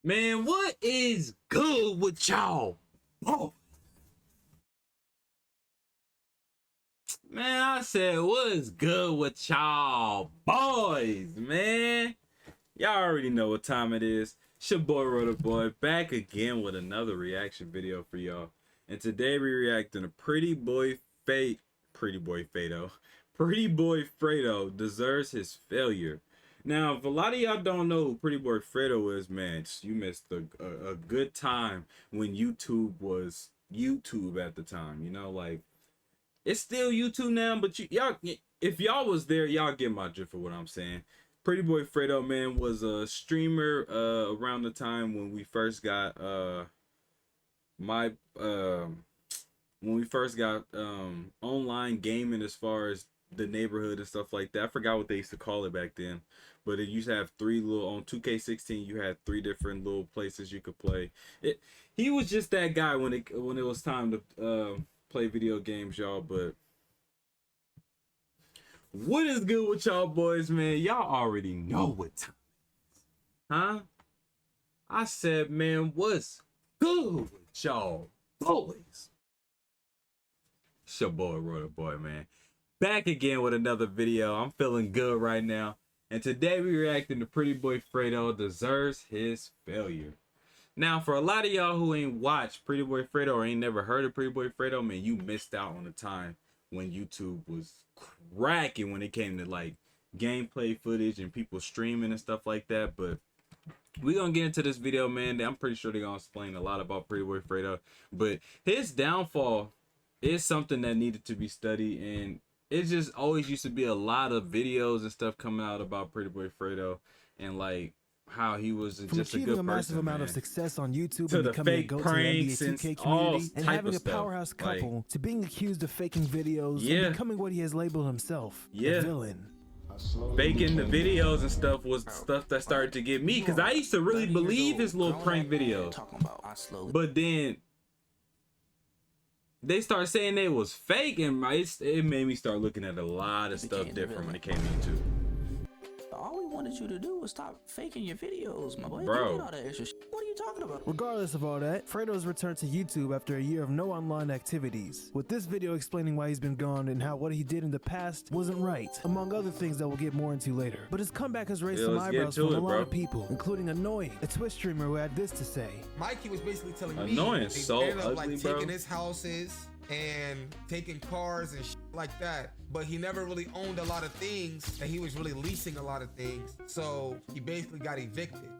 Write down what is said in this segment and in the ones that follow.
Man, what is good with y'all? Oh, man, I said, what is good with y'all boys, man? Y'all already know what time it is. It's your boy RoyThaBoi back again with another reaction video for y'all. And today we reacting to PrettyBoyFredo. PrettyBoyFredo deserves his failure. Now, if a lot of y'all don't know who PrettyBoyFredo is, man, you missed a good time when YouTube was YouTube at the time. You know, like, it's still YouTube now, but y'all, if y'all was there, y'all get my drift of what I'm saying. PrettyBoyFredo, man, was a streamer around the time when we first got online gaming, as far as the neighborhood and stuff like that. I forgot what they used to call it back then, but it used to have three little, on 2K16 you had three different little places you could play it. He was just that guy when it was time to play video games, y'all. But what is good with y'all boys, man? Y'all already know what time it is, huh? I said, man, what's good with y'all boys? It's your boy RoyThaBoi, man, back again with another video. I'm feeling good right now, and today we reacting to PrettyBoyFredo deserves his failure. Now, for a lot of y'all who ain't watched PrettyBoyFredo or ain't never heard of PrettyBoyFredo, man, you missed out on the time when YouTube was cracking when it came to like gameplay footage and people streaming and stuff like that. But we're gonna get into this video, man. I'm pretty sure they're gonna explain a lot about PrettyBoyFredo, but his downfall is something that needed to be studied, and it just always used to be a lot of videos and stuff coming out about PrettyBoyFredo and like how he was just a good person, massive amount of success on YouTube, to and the becoming fake a go-to pranks NBA 2K and all community, and type having of a stuff. powerhouse couple, like, to being accused of faking videos, and becoming what he has labeled himself, a villain. Faking the videos and stuff was stuff that started to get me, because I used to really believe his little prank videos, but then they started saying they was fake, and it made me start looking at a lot of stuff different when it came to YouTube. All we wanted you to do was stop faking your videos, my boy. Bro. You did all that extra shit. What are you talking about? Regardless of all that, Fredo's returned to YouTube after a year of no online activities, with this video explaining why he's been gone and how what he did in the past wasn't right, among other things that we'll get more into later. But his comeback has raised some eyebrows from a lot of people, including Annoying, a Twitch streamer who had this to say. Mikey was basically telling me Annoying, they so ended up ugly, like bro. taking his houses and taking cars and like that, but he never really owned a lot of things, and he was really leasing a lot of things, so he basically got evicted.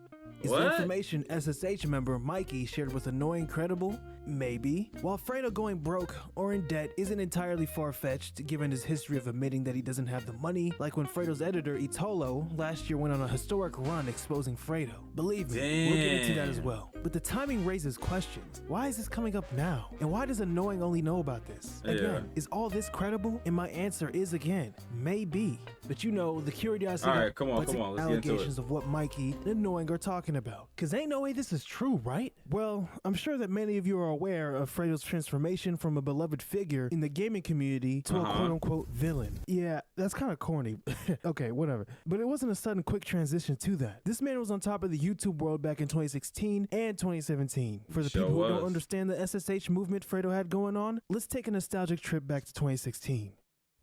Is the information SSH member Mikey shared with Annoying credible? Maybe. While Fredo going broke or in debt isn't entirely far-fetched, given his history of admitting that he doesn't have the money, like when Fredo's editor Itolo last year went on a historic run exposing Fredo. Believe me, we'll get into that as well. But the timing raises questions. Why is this coming up now? And why does Annoying only know about this? Again, is all this credible? And my answer is, again, maybe. But you know, the curiosity, all right, come on, let's allegations get into it. of what Mikey and Annoying are talking about. Cause ain't no way this is true, right? Well, I'm sure that many of you are aware of Fredo's transformation from a beloved figure in the gaming community to a quote-unquote villain. Yeah, that's kind of corny. Okay, whatever. But it wasn't a sudden quick transition to that. This man was on top of the YouTube world back in 2016 and 2017. For the people who don't understand the SSH movement Fredo had going on, let's take a nostalgic trip back to 2016.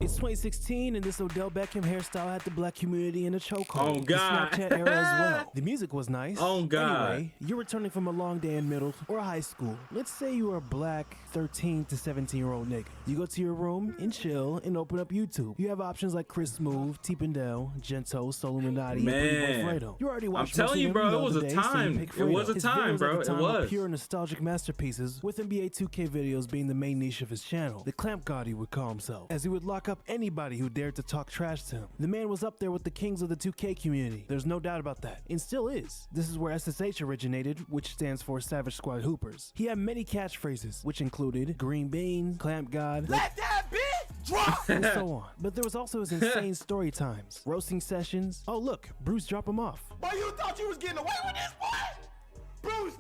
It's 2016, and this Odell Beckham hairstyle had the black community in a chokehold. Oh, God. The Snapchat era as well. The music was nice. Oh, God. Anyway, you're returning from a long day in middle or high school. Let's say you are a black 13 to 17-year-old nigga. You go to your room and chill and open up YouTube. You have options like Chris Smooth, T-Pendel, Gento, Soluminati, and PrettyBoyFredo. You already watched. I'm telling you, bro, it was a time. It was a time, bro. It was pure nostalgic masterpieces, with NBA 2K videos being the main niche of his channel. The Clamp God, he would call himself, as he would lock up anybody who dared to talk trash to him. The man was up there with the kings of the 2K community. There's no doubt about that, and still is. This is where SSH originated, which stands for Savage Squad Hoopers. He had many catchphrases, which included Green Bean, Clamp God, Let that bitch drop, and so on. But there was also his insane story times, roasting sessions. Oh look, Bruce, drop him off. boy. You thought you was getting away with this, boy? Bruce,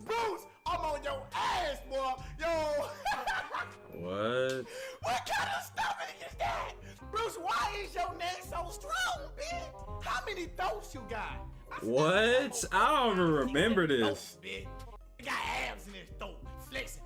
I'm on your ass, boy. Yo. What kind of stomach is that? Bruce, why is your neck so strong, bitch? How many throats you got? What? I don't even remember this. He got abs in his throat, flexing.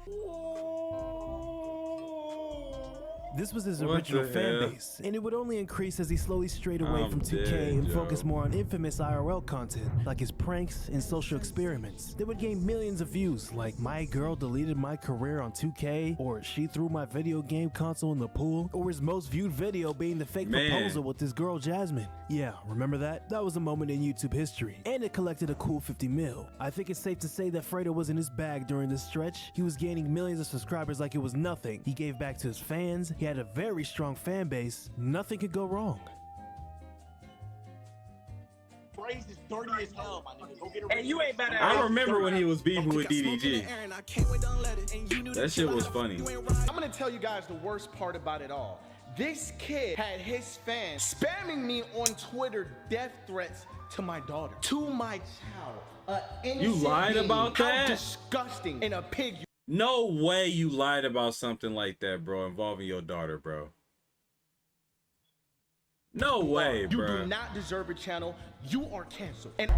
This was his What original the fan hell? base, and it would only increase as he slowly strayed away I'm from 2K dead, and yo. focused more on infamous IRL content, like his pranks and social experiments that would gain millions of views, like "My girl deleted my career on 2K," or "She threw my video game console in the pool," or his most viewed video being the fake Man. proposal with his girl Jasmine. Yeah, remember that? That was a moment in YouTube history, and it collected a cool 50 mil. I think it's safe to say that Fredo was in his bag during this stretch. He was gaining millions of subscribers like it was nothing. He gave back to his fans. He had a very strong fan base. Nothing could go wrong. Praise is dirty as hell, my nigga. Go get a And you ain't better. I remember when he was beefing with DDG. That shit was funny. I'm gonna tell you guys the worst part about it all. This kid had his fans spamming me on Twitter death threats to my daughter, to my child. You lied about How that? disgusting and a pig. No way you lied about something like that, bro, involving your daughter, bro. No way, You bro. do not deserve a channel. You are canceled. And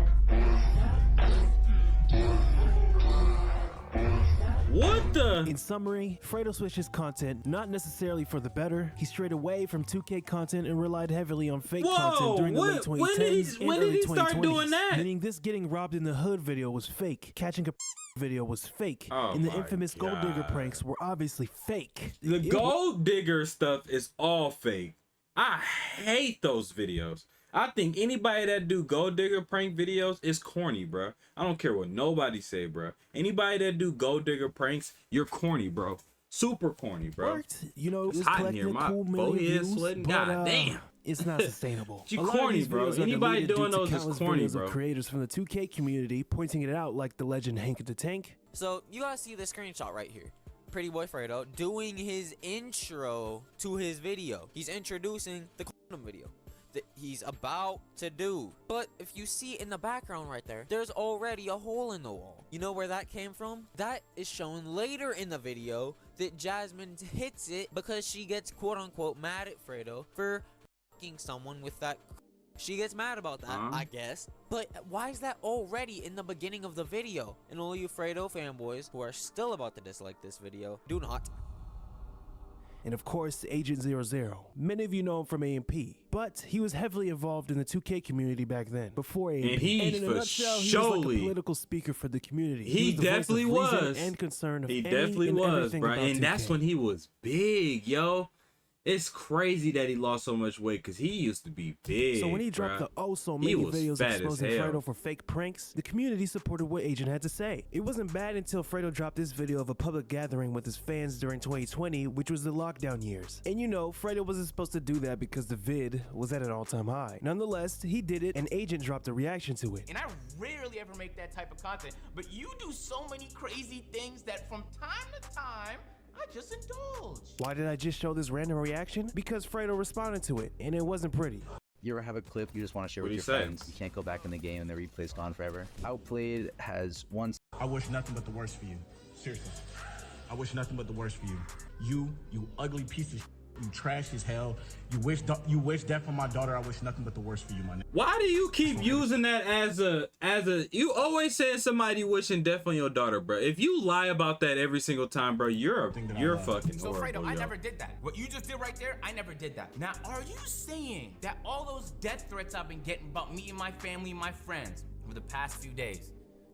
What the? In summary, Fredo switched his content, not necessarily for the better. He strayed away from 2K content and relied heavily on fake content during the late 2010s and when did early he start 2020s. doing that? Meaning this getting robbed in the hood video was fake. Catching a video was fake. Oh and the my infamous gold digger God. pranks were obviously fake. The It gold digger stuff is all fake. I hate those videos. I think anybody that do gold digger prank videos is corny, bro. I don't care what nobody say, bro. Anybody that do gold digger pranks, you're corny, bro. Super corny, bro. worked. You know, it was It's hot in collecting here. a My cool forehead million views, sweating. but, God damn. It's not sustainable. You A lot of corny, these bro. videos are Anybody deleted doing due to those is countless corny, videos bro. of creators from the 2K community pointing it out, like the legend Hank the Tank. So you guys see the screenshot right here. PrettyBoyFredo doing his intro to his video. He's introducing the quantum video that he's about to do. But if you see in the background right there, there's already a hole in the wall. You know where that came from? That is shown later in the video that Jasmine hits it because she gets quote unquote mad at Fredo for f***ing someone with that. She gets mad about that, I guess. But why is that already in the beginning of the video? And all you Fredo fanboys who are still about to dislike this video, do not. And of course, Agent 00. Many of you know him from AMP, but he was heavily involved in the 2K community back then, before AMP. And he in a for nutshell, he was like a surely- political speaker for the community. He was the voice of definitely reason was. and concern of He any definitely and was, everything bro. about And that's 2K. when he was big, yo. It's crazy that he lost so much weight because he used to be big. So when he dropped bruh. the oh so He many was videos fat as exposing hell. Fredo for fake pranks, the community supported what Agent had to say. It wasn't bad until Fredo dropped this video of a public gathering with his fans during 2020, which was the lockdown years. And you know, Fredo wasn't supposed to do that because the vid was at an all-time high. Nonetheless, he did it, and Agent dropped a reaction to it. And I rarely ever make that type of content, but you do so many crazy things that from time to time, I just indulge. Why did I just show this random reaction? Because Fredo responded to it, and it wasn't pretty. You ever have a clip you just want to share What'd with he your say? friends? You can't go back in the game and the replay's gone forever. Outplayed has one. I wish nothing but the worst for you. Seriously. I wish nothing but the worst for you. You ugly piece of shit. You trash as hell. You wish death on my daughter. I wish nothing but the worst for you, my nigga. Why do you keep using that as a you always saying somebody wishing death on your daughter, bro? If you lie about that every single time, bro, you're fucking So horrible, Fredo, I yo. never did that. What you just did right there, I never did that. Now, are you saying that all those death threats I've been getting about me and my family and my friends over the past few days,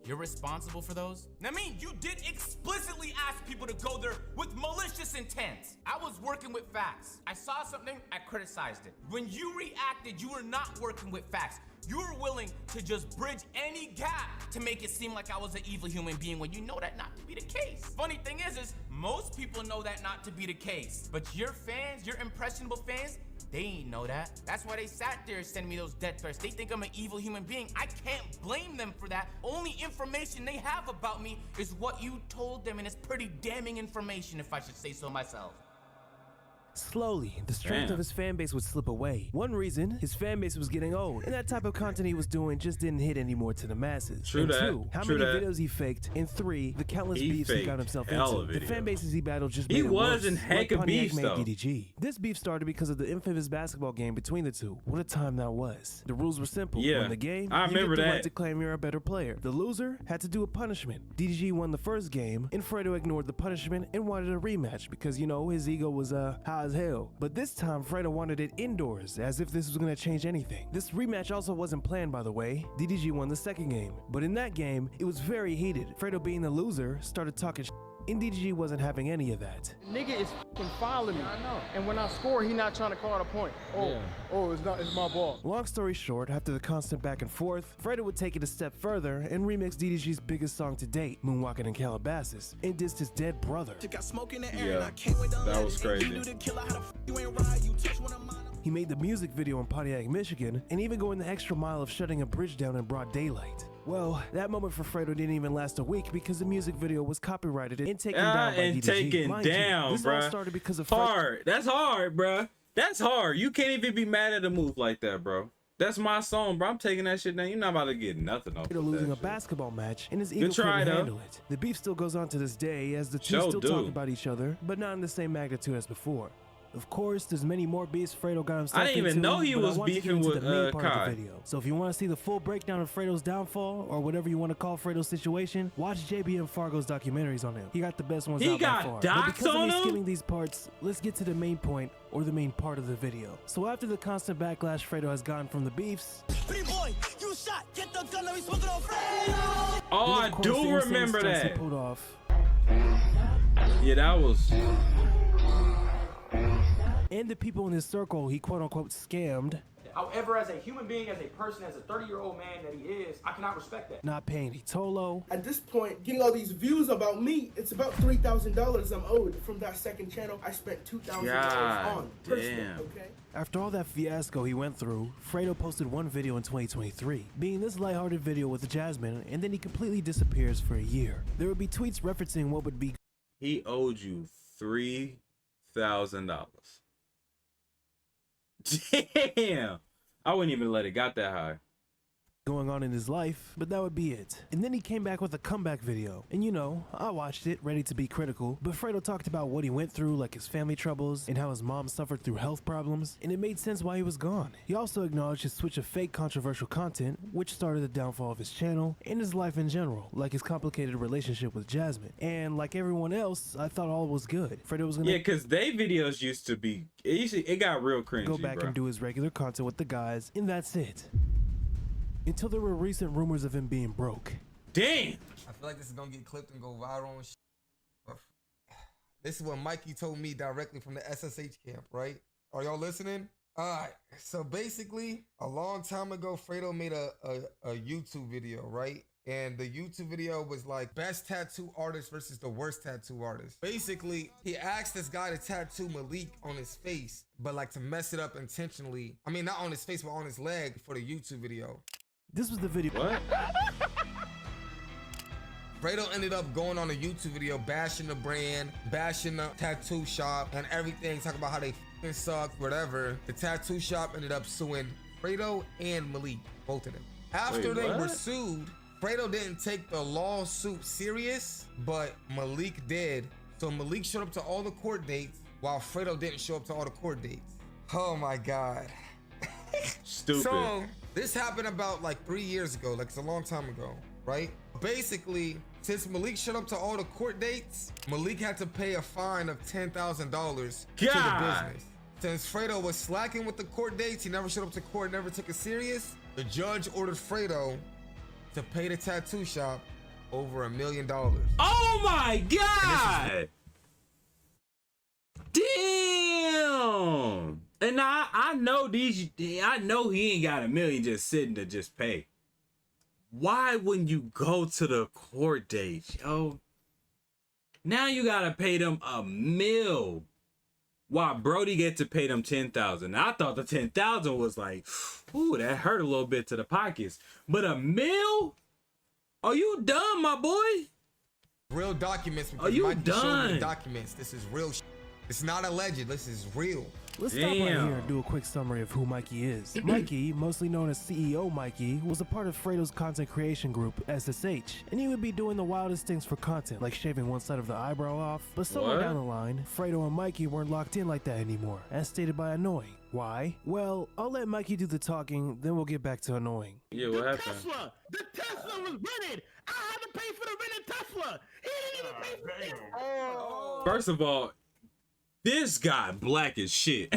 you're responsible for those? I mean, you did explicitly ask people to go there with malicious intent. I was working with facts. I saw something, I criticized it. When you reacted, you were not working with facts. You were willing to just bridge any gap to make it seem like I was an evil human being when you know that not to be the case. Funny thing is most people know that not to be the case. But your fans, your impressionable fans, they ain't know that. That's why they sat there sending me those death threats. They think I'm an evil human being. I can't blame them for that. Only information they have about me is what you told them, and it's pretty damning information if I should say so myself. Slowly, the strength of his fan base would slip away. One reason, his fan base was getting old, and that type of content he was doing just didn't hit anymore to the masses. True that. Two, how many videos he faked, and three, the countless beefs he got himself into. The fan bases he battled just made it worse. He was in heck of beefs though. DDG. This beef started because of the infamous basketball game between the two. What a time that was. The rules were simple. Win the game, I remember you get the that. right to claim you're a better player. The loser had to do a punishment. DDG won the first game, and Fredo ignored the punishment and wanted a rematch because, you know, his ego was high as hell. But this time, Fredo wanted it indoors, as if this was gonna change anything. This rematch also wasn't planned, by the way. DDG won the second game, but in that game, it was very heated. Fredo, being the loser, started talking shit, and DDG wasn't having any of that. Nigga is fucking fouling me. I know. And when I score, he not trying to call it a point. Oh, it's my ball. Long story short, after the constant back and forth, Fredo would take it a step further and remix DDG's biggest song to date, Moonwalking in Calabasas, and dissed his dead brother. Yeah, that was crazy. He made the music video in Pontiac, Michigan, and even going the extra mile of shutting a bridge down in broad daylight. Well, that moment for Fredo didn't even last a week because the music video was copyrighted and taken down by DDG. Taken down, this all started because of hard. That's hard, bruh. That's hard. You can't even be mad at a move like that, bro. That's my song, bro. I'm taking that shit down. You're not about to get nothing off of losing that a shit. basketball match, and his ego couldn't handle it. The beef still goes on to this day as the two still talk about each other, but not in the same magnitude as before. Of course, there's many more beefs Fredo got himself into. I didn't even know he was beefing with the main part Kai. of the video. So if you want to see the full breakdown of Fredo's downfall, or whatever you want to call Fredo's situation, watch JBM Fargo's documentaries on him. He got the best ones out by far. But because of me skipping these parts, let's get to the main point, or the main part of the video. So after the constant backlash Fredo has gotten from the beefs, Boy, you shot. Get the gun, let me smoke it on Fredo. Oh, I do remember that. Pulled off. Yeah, that was. And the people in his circle he quote-unquote scammed. However, as a human being, as a person, as a 30-year-old man that he is, I cannot respect that. Not paying Hitolo. At this point, getting all these views about me, it's about $3,000 I'm owed. From that second channel, I spent $2,000 on. Damn. Okay? After all that fiasco he went through, Fredo posted one video in 2023, being this lighthearted video with Jasmine, and then he completely disappears for a year. There would be tweets referencing what would be. He owed you $3,000. Damn, I wouldn't even let it got that high. Going on in his life, but that would be it. And then he came back with a comeback video. And you know, I watched it, ready to be critical, but Fredo talked about what he went through, like his family troubles, and how his mom suffered through health problems, and it made sense why he was gone. He also acknowledged his switch of fake controversial content, which started the downfall of his channel, and his life in general, like his complicated relationship with Jasmine. And like everyone else, I thought all was good. Fredo was gonna— Yeah, because they videos used to be, it got real cringy, go back and do his regular content with the guys, and that's it. Until there were recent rumors of him being broke. Damn! I feel like this is gonna get clipped and go viral and shit. This is what Mikey told me directly from the SSH camp, right? Are y'all listening? Alright, so basically, a long time ago, Fredo made a YouTube video, right? And the YouTube video was like best tattoo artist versus the worst tattoo artist. Basically, he asked this guy to tattoo Malik on his face, but like to mess it up intentionally. I mean, not on his face, but on his leg for the YouTube video. This was the video. What? Fredo ended up going on a YouTube video, bashing the brand, bashing the tattoo shop and everything, talking about how they f***ing suck, whatever. The tattoo shop ended up suing Fredo and Malik, both of them. After they were sued, Fredo didn't take the lawsuit serious, but Malik did. So Malik showed up to all the court dates while Fredo didn't show up to all the court dates. Oh my God. Stupid. So this happened about like 3 years ago, like it's a long time ago, right? Basically, since Malik showed up to all the court dates, Malik had to pay a fine of $10,000 to the business. Since Fredo was slacking with the court dates, he never showed up to court, never took it serious, the judge ordered Fredo to pay the tattoo shop over $1 million. Oh my God! Damn! And I know I know he ain't got $1 million just sitting to just pay. Why wouldn't you go to the court date, yo? Now you gotta pay them $1 million. While Brody get to pay them $10,000. I thought the $10,000 was like, ooh, that hurt a little bit to the pockets. But $1 million? Are you done, my boy? Real documents. Are you Mikey showed me done? the documents. This is real shit. It's not alleged. This is real. Let's stop right here and do a quick summary of who Mikey is. Mikey, mostly known as CEO Mikey, was a part of Fredo's content creation group, SSH, and he would be doing the wildest things for content, like shaving one side of the eyebrow off. But somewhere down the line, Fredo and Mikey weren't locked in like that anymore, as stated by Annoying. Why? Well, I'll let Mikey do the talking, then we'll get back to Annoying. Yeah, what happened? The Tesla was rented. I had to pay for the rented Tesla. He didn't even pay for it. Oh. First of all, this guy black as shit.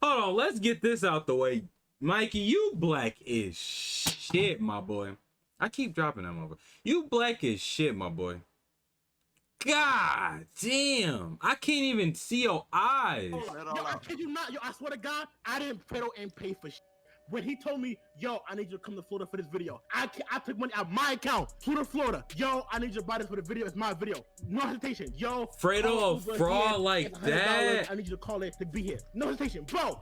Hold on, let's get this out the way. Mikey, you black as shit, my boy. I keep dropping that motherfucker. You black as shit, my boy. God damn. I can't even see your eyes. Yo, I kid you not. Yo, I swear to God, I didn't pay for shit. When he told me, yo, I need you to come to Florida for this video, I took money out of my account to Florida. Yo, I need you to buy this for the video. It's my video. No hesitation. Yo, Fredo a fraud like that. I need you to call it to be here. No hesitation. Bro,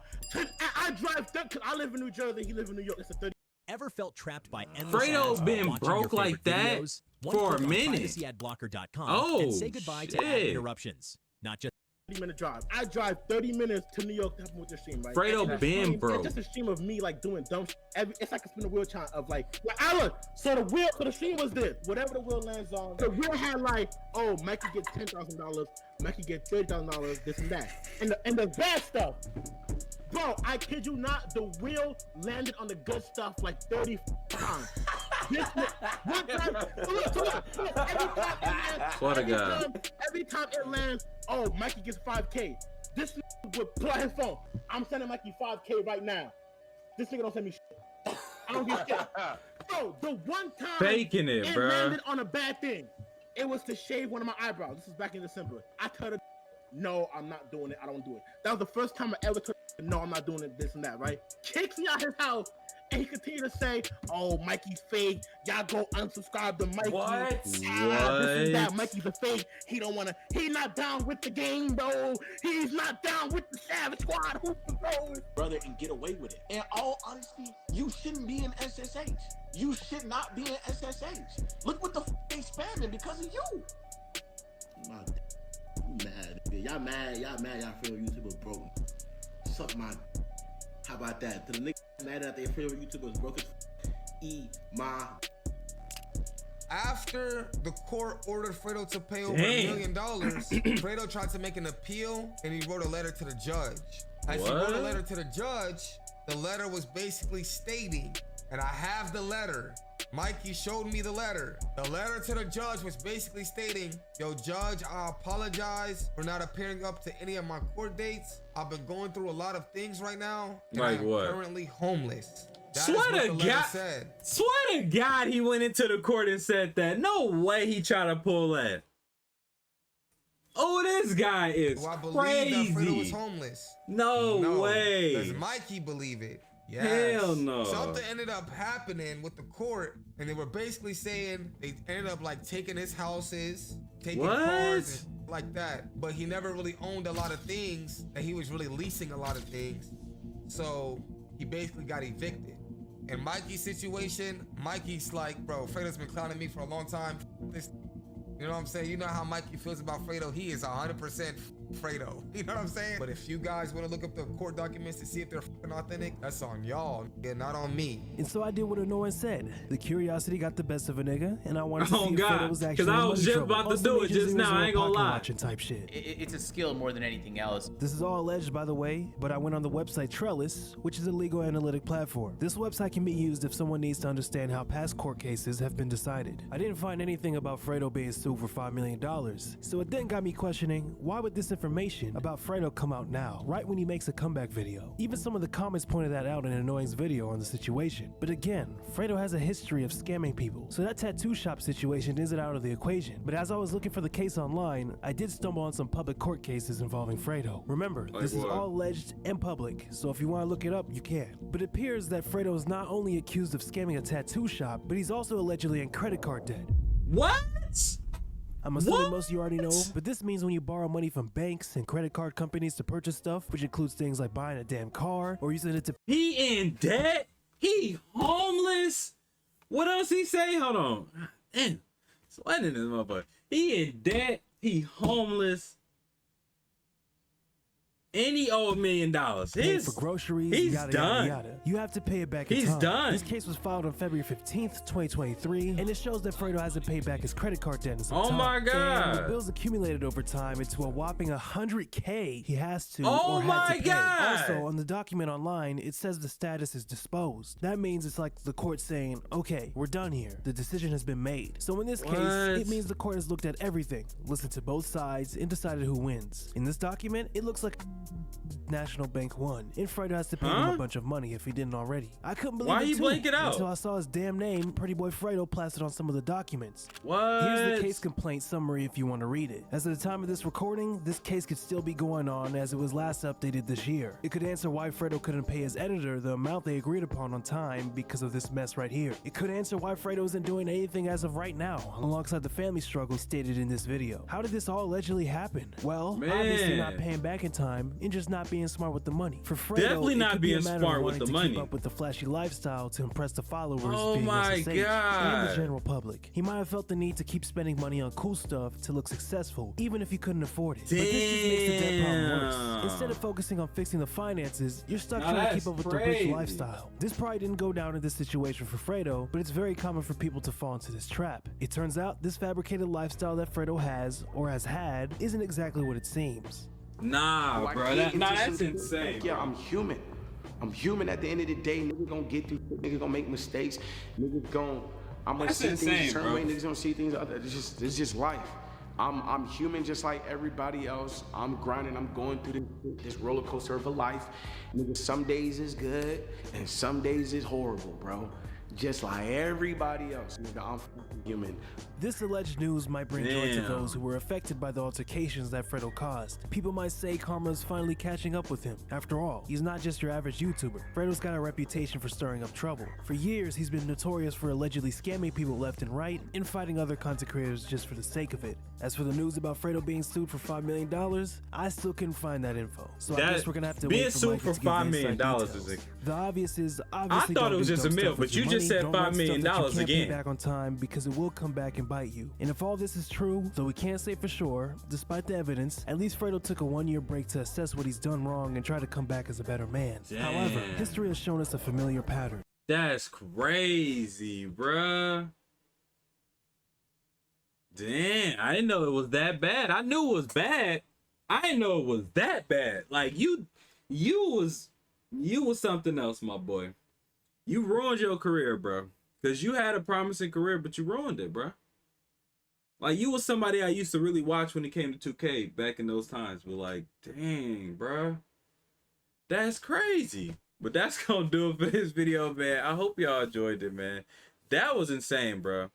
I drive, because I live in New Jersey. He lives in New York. It's a 30. Ever felt trapped by endless Fredo's been broke like that videos? for a minute. PrivacyAdBlocker.com and say goodbye to ad interruptions. Not just 30-minute drive. I drive 30 minutes to New York to help with the stream, right? Fredo been broke. It's just a stream of me like doing dumb shit. It's like a spin the wheel chant of like so the stream was this. Whatever the wheel lands on, the wheel had like, oh, Mikey gets $10,000, Mikey gets $30,000, this and that. And the bad stuff. Bro, I kid you not, the wheel landed on the good stuff like 30 times. One time, every time it lands, oh, Mikey gets 5K. This would pull out his phone. I'm sending Mikey 5K right now. This nigga don't send me shit. I don't get shit. Bro, the one time faking it, bro. Landed on a bad thing. It was to shave one of my eyebrows. This is back in December. I told her, no, I'm not doing it. I don't do it. That was the first time I ever told her, no, I'm not doing it, this and that, right? Kicks me out his house. And he continued to say, oh, Mikey's fake. Y'all go unsubscribe to Mikey. What? This and that. Mikey's a fake. He don't want to. He's not down with the game, bro. He's not down with the Savage Squad. Brother, and get away with it. In all honesty, you shouldn't be in SSH. You should not be in SSH. Look what the they spamming because of you. Mad. Y'all mad. Y'all feel YouTuber broke. Suck my. How about that? To the niggas mad that their favorite YouTuber was broke my. After the court ordered Fredo to pay over $1 million, Fredo tried to make an appeal and he wrote a letter to the judge. As he wrote a letter to the judge, the letter was basically stating, and I have the letter. Mikey showed me the letter. The letter to the judge was basically stating, yo, judge, I apologize for not appearing up to any of my court dates. I've been going through a lot of things right now. And like I'm what? Currently homeless. That Swear is what to the letter God, said. swear to God, he went into the court and said that. No way he tried to pull that. Oh, this guy is Do I believe crazy. that Fredo was homeless? No way. Does Mikey believe it? Yes. Hell no. Something ended up happening with the court, and they were basically saying they ended up like taking his houses, taking cars, and like that. But he never really owned a lot of things, and he was really leasing a lot of things. So he basically got evicted. In Mikey's situation, Mikey's like, bro, Fredo's been clowning me for a long time. This, you know what I'm saying? You know how Mikey feels about Fredo. He is 100% Fredo. You know what I'm saying? But if you guys want to look up the court documents to see if they're authentic, that's on y'all, not on me. And so I did what Annoying said. The curiosity got the best of a nigga, and I wanted to see if God, Fredo was actually I was in just trouble. about to Also, do it major just now. I ain't gonna pocket lie. watching type shit. It's a skill more than anything else. This is all alleged, by the way, but I went on the website Trellis, which is a legal analytic platform. This website can be used if someone needs to understand how past court cases have been decided. I didn't find anything about Fredo being sued for $5 million, so it then got me questioning, why would this information about Fredo come out now, right when he makes a comeback video? Even some of the comments pointed that out in Annoying's video on the situation. But again, Fredo has a history of scamming people, so that tattoo shop situation isn't out of the equation. But as I was looking for the case online, I did stumble on some public court cases involving Fredo. Remember, this is all alleged and public, so if you want to look it up, you can. But it appears that Fredo is not only accused of scamming a tattoo shop, but he's also allegedly in credit card debt. What? I'm assuming most of you already know, but this means when you borrow money from banks and credit card companies to purchase stuff, which includes things like buying a damn car or using it to— He in debt? He homeless? What else he say? Hold on. Damn. Sweating this motherfucker. He in debt. He homeless. And he owed $1 million. Pay for groceries, he's yada, done. yada, yada. You have to pay it back in He's time. done. This case was filed on February 15th, 2023, and it shows that Fredo hasn't paid back his credit card debt in some Oh time. my God. And the bills accumulated over time into a whopping $100K he has to Oh or had my to pay. God. Also, on the document online, it says the status is disposed. That means it's like the court saying, okay, we're done here. The decision has been made. So in this case, it means the court has looked at everything, listened to both sides, and decided who wins. In this document, it looks like National Bank won, and Fredo has to pay him a bunch of money if he didn't already. I couldn't believe Why it you too, blank it out? until I saw his damn name, PrettyBoyFredo, plastered on some of the documents. What? Here's the case complaint summary if you want to read it. As of the time of this recording, this case could still be going on as it was last updated this year. It could answer why Fredo couldn't pay his editor the amount they agreed upon on time because of this mess right here. It could answer why Fredo isn't doing anything as of right now, alongside the family struggle stated in this video. How did this all allegedly happen? Well, obviously not paying back in time and just not being smart with the money. For Fredo, Definitely it not could be being a matter smart of with wanting the to money. keep up with the flashy lifestyle to impress the followers Oh being my SSH and God. the general public. He might have felt the need to keep spending money on cool stuff to look successful, even if he couldn't afford it. But this just makes the debt problem worse. Instead of focusing on fixing the finances, you're stuck Now trying to that's keep up with the crazy. rich lifestyle. This probably didn't go down in this situation for Fredo, but it's very common for people to fall into this trap. It turns out this fabricated lifestyle that Fredo has, or has had, isn't exactly what it seems. Nah, Like, bro. niggas Nah, just- that's insane. Yeah, bro. I'm human. I'm human at the end of the day. Niggas gonna get through. Niggas gonna make mistakes. Niggas gonna. I'm gonna That's see insane, things a certain bro. way. Niggas gonna see things other. It's just life. I'm human just like everybody else. I'm grinding. I'm going through this roller coaster of a life. Nigga, some days is good and some days is horrible, bro. Just like everybody else. Nigga, I'm fucking human. This alleged news might bring joy to Damn. those who were affected by the altercations that Fredo caused. People might say karma is finally catching up with him. After all, he's not just your average YouTuber. Fredo's got a reputation for stirring up trouble. For years, he's been notorious for allegedly scamming people left and right and fighting other content creators just for the sake of it. As for the news about Fredo being sued for $5 million, I still couldn't find that info. So I guess we're gonna have to being wait for sued Mikey for to give $5 the million inside is details. a- The obvious is obviously I thought don't it was do just dumb a mill, stuff with but your you just money. said Don't $5 run stuff million that you can't pay again. back on time because it will come back and bite you. And if all this is true, though we can't say for sure, despite the evidence, at least Fredo took a 1-year break to assess what he's done wrong and try to come back as a better man. However, Damn. history has shown us a familiar pattern. That's crazy, bruh. Damn, I didn't know it was that bad. I knew it was bad. I didn't know it was that bad. Like you was something else, my boy. You ruined your career, bro. Cause you had a promising career, but you ruined it, bro. Like you was somebody I used to really watch when it came to 2K back in those times. But like, dang, bro, that's crazy. But that's gonna do it for this video, man. I hope y'all enjoyed it, man. That was insane, bro.